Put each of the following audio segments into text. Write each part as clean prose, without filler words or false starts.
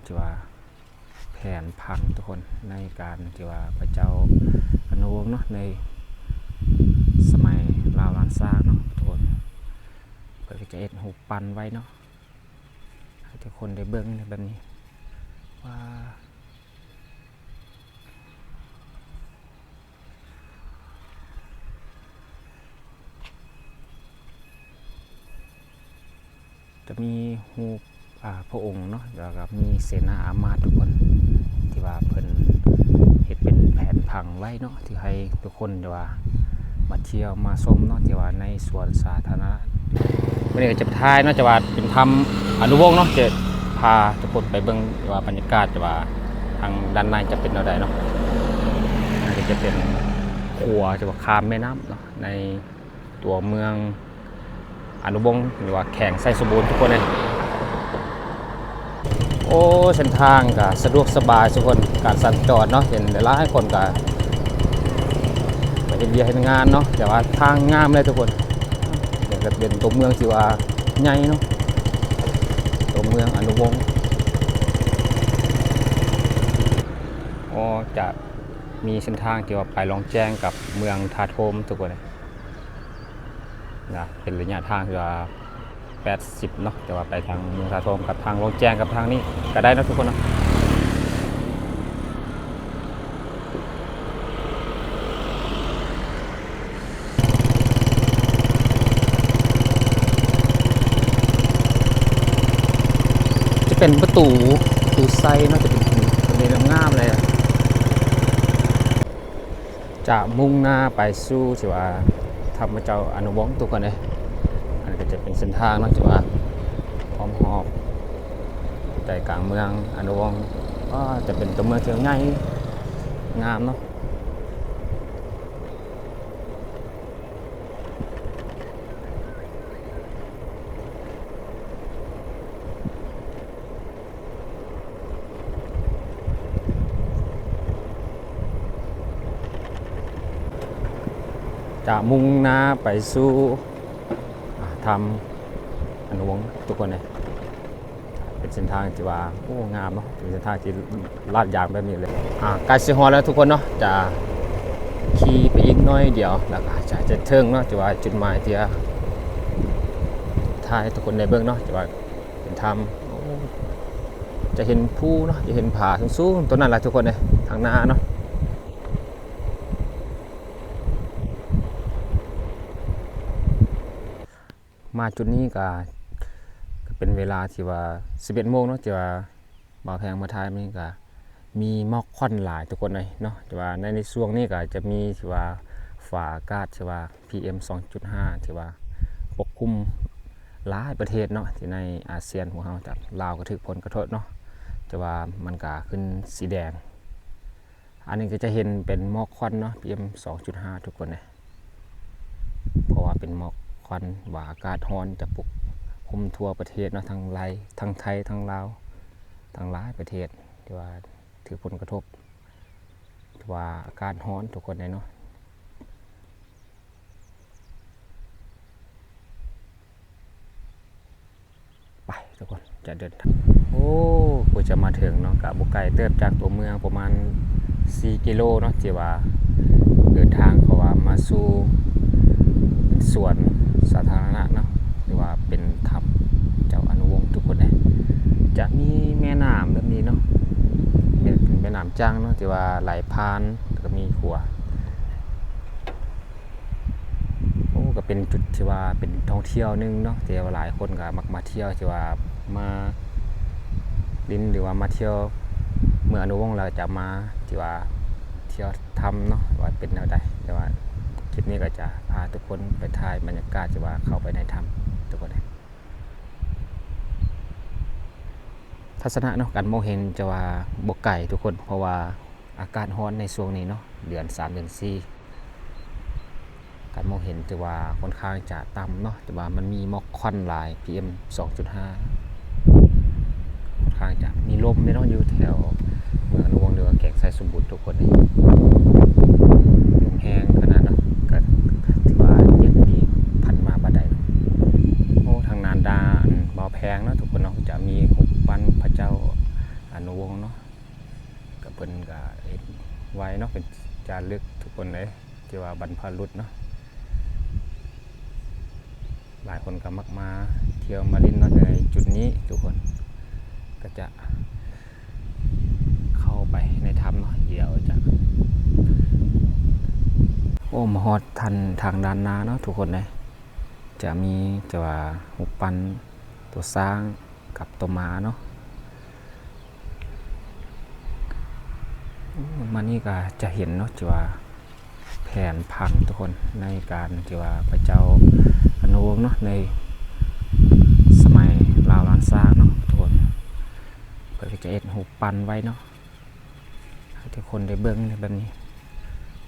ที่ว่าแผนพังทุกคนในการที่ว่าพระเจ้าอนุวงศ์เนาะในสมัยลาวล้านซากเนาะทุกคนเพื่อจะเอ็ดหูปันไว้เนาะให้ทุกคนได้เบิ่งแบบนี้ว่าจะมีหูพระองค์เนาะแล้วก็มีเสนาอามาตย์ทุกคนที่ว่าเพิ่นเฮ็ดเป็นแผนพังไว้เนาะที่ให้ทุกคนที่ว่ามาเที่ยวมาชมเนาะที่ว่าในสวนสาธารณะวันนี้ก็จะถ่ายเนาะจะว่าเป็นทำอนุวงศ์เนาะจะพาทุกคนไปเบิ่งว่าบรรยากาศจะว่าทางด้านในจะเป็นอะไรเนาะอันนี้จะเป็นขัวจะว่าข้ามแม่น้ำเนาะในตัวเมืองอนุวงศ์หรือว่าแข่งไซสมบูรณ์ทุกคนเลยโอ้เส้นทางก็สะดวกสบายทุกคนการสัญจรเนาะเห็นหลายคนก็ไปเฮ็ดเวียกเฮ็ดงานเนาะแต่ว่าทางงามเลยทุกคนเดี๋ยวก็เป็นตัวเมืองที่ว่าใหญ่เนาะตัวเมืองอนุวงศ์อ๋อจะมีเส้นทางที่ว่าไปลองแจ้งกับเมืองทาโทมทุกคนเลยนะเป็นระยะทางที่ว่า80เนาะแต่ว่าไปทางเมืองทาโทมกับทางลงแจ้งกับทางนี้ก็ได้นะทุกคนนะจะเป็นประตูไซเนาะจะเป็นงามเลยจะมุ่งหน้าไปสู่ที่ว่าธรรมเจ้าอนุวงศ์ทุกคนเลยอันนี้ก็จะเป็นเส้นทางเนาะที่ว่าพร้อมหอบใจกลางเมืองอนุวงศ์ก็จะเป็นตัวเมืองที่ใหญ่งามเนาะจะมุ่งหน้าไปสู่ทำอนุวงศ์ทุกคนเลยเป็นเส้นทางที่ว่าโอ้งามเนาะเป็นเส้นทางที่ลาดยางแบบนี้เลยใกล้สิฮอดแล้วทุกคนเนาะจะขี่ไปอีกน้อยเดียวแล้วก็จะถึงเนาะที่ว่าจุดหมายที่ถ่ายทุกคนในเบื้องเนาะที่ว่าเป็นทำจะเห็นภูเนาะจะเห็นผาสูงๆตัวนั้นแหละทุกคนเลยทางหน้าเนาะมาจุดนี้ก็เป็นเวลาที่ว่า11 โมงเนาะที่ว่าบ่าวแพงมาถ่ายมันก็มีหมอกควันหลายทุกคนเลยเนาะที่ว่าในช่วงนี้ก็จะมีที่ว่าฝ่าอากาศที่ว่า PM 2.5 ที่ว่าปกคลุมหลายประเทศเนาะที่ในอาเซียนของเราจากลาวก็ถูกผลกระทบเนาะแต่ว่ามันก็ขึ้นสีแดงอันนี้ก็จะเห็นเป็นหมอกควันเนาะ PM 2.5 ทุกคนเลยเพราะว่าเป็นหมอกควันว่าอากาศร้อนจะปกคลุมทั่วประเทศเนาะทั้งไทยทั้งลาวทั้งหลายประเทศที่ว่าถือผลกระทบที่ว่าอากาศร้อนทุกคนเลยเนาะไปทุกคนจะเดินทางโอ้กูจะมาถึงเนาะกับบุกไก่เติบจากตัวเมืองประมาณ4 กิโลเนาะที่ว่าเดินทางเขาว่ามาสู่สวนสาธารณะเนาะหรือว่าเป็นถ้ำเจ้าอนุวงศ์ทุกคนเลยจะมีแม่น้ำแบบนี้เนาะเป็นแม่น้ำจ้างเนาะที่ว่าไหลผ่านก็มีขัวโอ้ก็เป็นจุดที่ว่าเป็นท่องเที่ยวนึงเนาะที่ว่าหลายคนก็มักมาเที่ยวที่ว่ามาดินหรือว่ามาเที่ยวเมืองอนุวงศ์เราจะมาที่ว่าเที่ยวถ้ำเนาะว่าเป็นแนวใดแต่ว่าคลิปนี้ก็จะพาทุกคนไปถ่ายบรรยากาศที่ว่าเข้าไปในถ้ำทุกคนเลยทัศนะเนาะการมองเห็นจะว่าบกไก่ทุกคนเพราะว่าอากาศร้อนในช่วงนี้เนาะเดือน3เดือน4การมองเห็นจะว่าค่อนข้างจะต่ำเนาะแต่ว่ามันมีหมอกควันหลาย PM 2.5 ค่อนข้างจะมีลมไม่ต้องอยู่แถวเมืองอนุวงศ์หรือว่าแก่งไซสมบูรณ์ทุกคนเลยลมแห้งขนาดเนาะก็ถือว่าเย็นดีพันมาบัดใดโอ้ทางนานดาบ่าวแพงเนาะทุกคนเนาะจะมีหุบปั้นพระเจ้า นุวงศ์เนาะก็เพิ่นก็เฮ็ดไว้เนาะเป็นจารึกทุกคนเลยที่ว่าบรรพบุรุษเนาะหลายคนก็มักมาเที่ยวมาเล่นเนาะในจุดนี้ทุกคนก็จะเข้าไปในถ้ำเนาะเดี๋ยวจะโอ้มาฮอดทันทางด้านหน้าเนาะทุกคนเลยจะมีจะว่าหุบปันตัวสร้างกับตัวม้าเนาะมานี่ก็จะเห็นเนาะจะว่าแผนพังทุกคนในการที่ว่าพระเจ้าอนุวงศ์เนาะในสมัยลาวล้านซากเนาะทุกคนเพื่อจะเอ็ดหุบปันไว้เนาะให้ทุกคนได้เบิ่งแบบนี้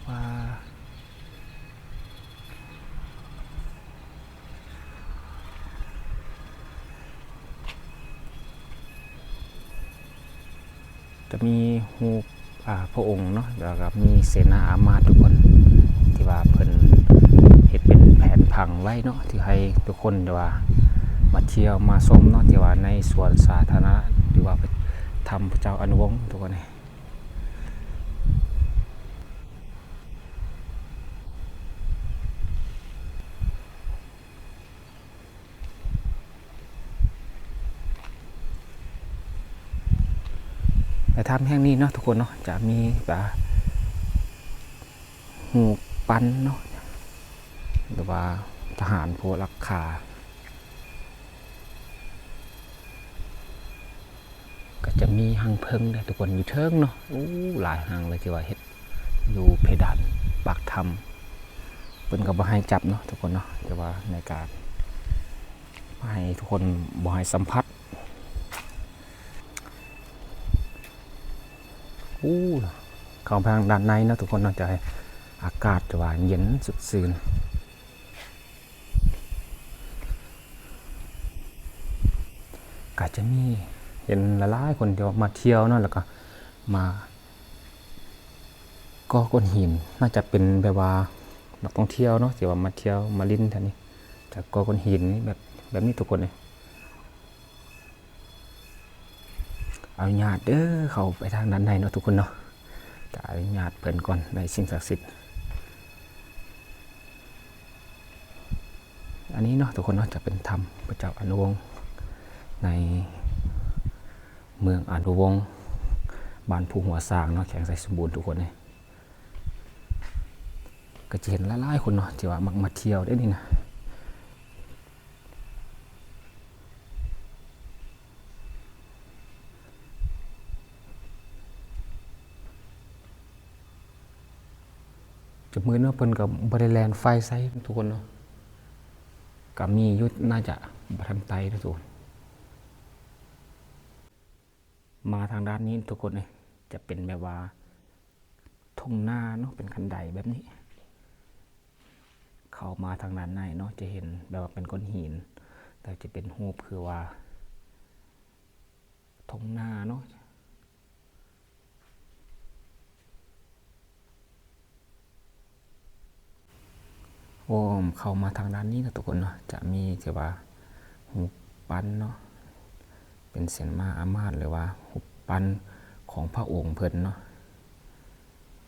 ว่าจะมีหูพระองค์เนาะแล้วก็มีเสนาอามาตย์ทุกคนที่ว่าเพิ่นเฮ็ดเป็นแผนพังไว้เนาะที่ให้ทุกคนที่ว่ามาเที่ยวมาชมเนาะที่ว่าในสวนสาธารณะหรือว่าทำพระเจ้าอนุวงศ์ทุกคนนี่ในถ้ำแห่งนี้เนาะทุกคนเนาะจะมีแบบหูปันเนาะหรือว่าทหารผู้รักษาก็จะมีหังเพิงเนี่ยทุกคนอยู่เทิงเนาะหลายหังเลยที่ว่าเฮ็ดอยู่เพดานปากถ้ำเพิ่นก็บ่ให้จับเนาะทุกคนเนาะแต่ว่าในการให้ทุกคนบ่ให้สัมผัสเข้าไปทางด้านในเนาะทุกคนเนาะจะให้อากาศจะว่าเย็นสุดซื่นก็จะมีเห็นหลายๆคนที่มาเที่ยวเนาะแล้วก็มาก็ก้อนหินน่าจะเป็นแบบว่านักท่องเที่ยวเนาะที่ว่ามาเที่ยวมาลิ้นท่านี้จากก็ก้อนหินนี่แบบนี้ทุกคนเลยอนุญาตเด้อเข้าไปทางด้านในเนาะทุกคนเนาะจะอนุญาตเพิ่นก่อนในสิ่งศักดิ์สิทธิ์อันนี้เนาะทุกคนเนาะจะเป็นถ้ำพระเจ้าอนุวงศ์ในเมืองอนุวงศ์บ้านภูหัวสร้างเนาะแข็งใสสมบูรณ์ทุกคนเลยก็จะเห็นหลายๆคนเนาะที่ว่ามักมาเที่ยวได้นี่นะจะมือเนาะเพิ่นกับบริแลนไฟไซทุกคนเนาะก็มียุทธน่าจะบัทันไตนะทุกคนมาทางด้านนี้ทุกคนเลยจะเป็นแบบว่าทุ่งนาเนาะเป็นคันไดแบบนี้เข้ามาทางด้านในเนาะจะเห็นแบบว่าเป็นก้อนหินแต่จะเป็นรูปคือว่าทุ่งนาเนาะโอ้เข้ามาทางด้านนี้นะทุกคนเนาะจะมีที่ว่าหุบปันเนาะเป็นเสียนมาอามาตย์หรือว่าหุบปันของพระองค์เพิ่นเนาะ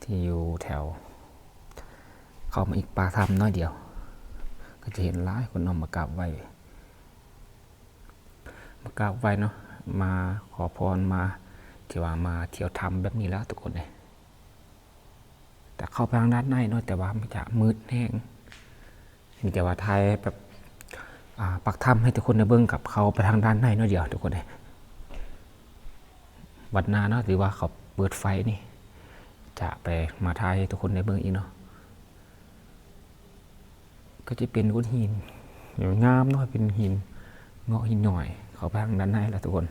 ที่อยู่แถวเข้ามาอีกปากถ้ำน้อยเดียวก็จะเห็นหลายคนเอามากราบไหว้เนาะมาขอพรมาที่ว่ามาเที่ยวถ้ำแบบนี้แล้วทุกคนเลยแต่เข้าไปทางด้านในเนาะแต่ว่ามันจะมืดแห้งมีแต่ว่าไทยแบบปักถ้ำให้ทุกคนได้เบิ่งกับเขาไปทางด้านในเนาะเดียวทุกคนเลยวัดนาเนาะหรือว่าเขาเปิดไฟนี่จะไปมาไทยทุกคนได้เบิ่งอีกเนาะก็จะเป็นก้อนหินอย่างงามเนาะเป็นหินเงาะหินหน่อยเขาไปทางด้านในแล้วทุกคน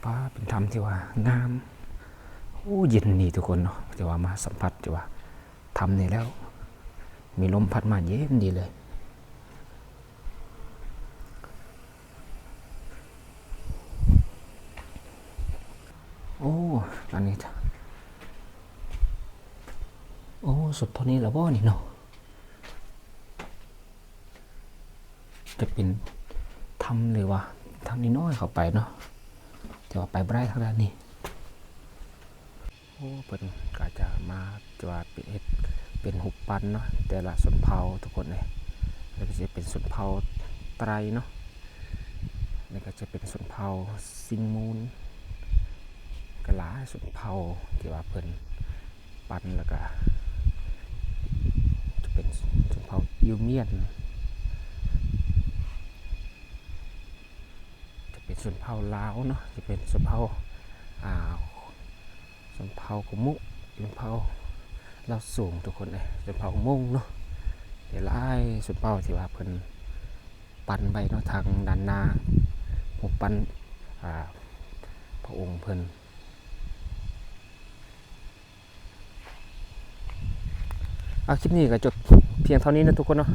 ป้าเป็นถ้ำที่ว่างามเย็นนี่ทุกคนเนาะที่ว่ามาสัมผัสที่ว่าทำนี่แล้วมีลมพัดมาเย็นดีเลยอันนี้สุดเท่านี้แล้วบ่นี่เนาะจะเป็นถ้ำหรือว่า ทางนี้น้อยเข้าไปเนาะแต่ว่าไปบ่ได้ทางด้านนี้โอ้เพิ่นก็จะมาจะว่าเป็นเฮ็ดเป็นหุบปั้นเนาะแต่ละชนเผ่าทุกคนเลยแล้วก็จะเป็นชนเผ่าไตรเนาะแล้วก็จะเป็นชนเผ่าซิงมูนก็หลายชนเผ่าที่ว่าเพิ่นปั้นแล้วก็จะเป็นชนเผ่ายูเมียนจะเป็นชนเผ่าลาวเนาะจะเป็นชนเผ่าอ่าชนเผ่ากุมุชนเผ่าลาวสูงทุกคนเลยชนเผ่ามงเนาะเดี๋ยวไล่ชนเผ่าที่ว่าเพิ่นปั้นไปเนาะทางด้านหน้าหมู่ปั้นพระองค์เพิ่นคลิปนี้ก็จบเพียงเท่านี้นะทุกคนเนาะ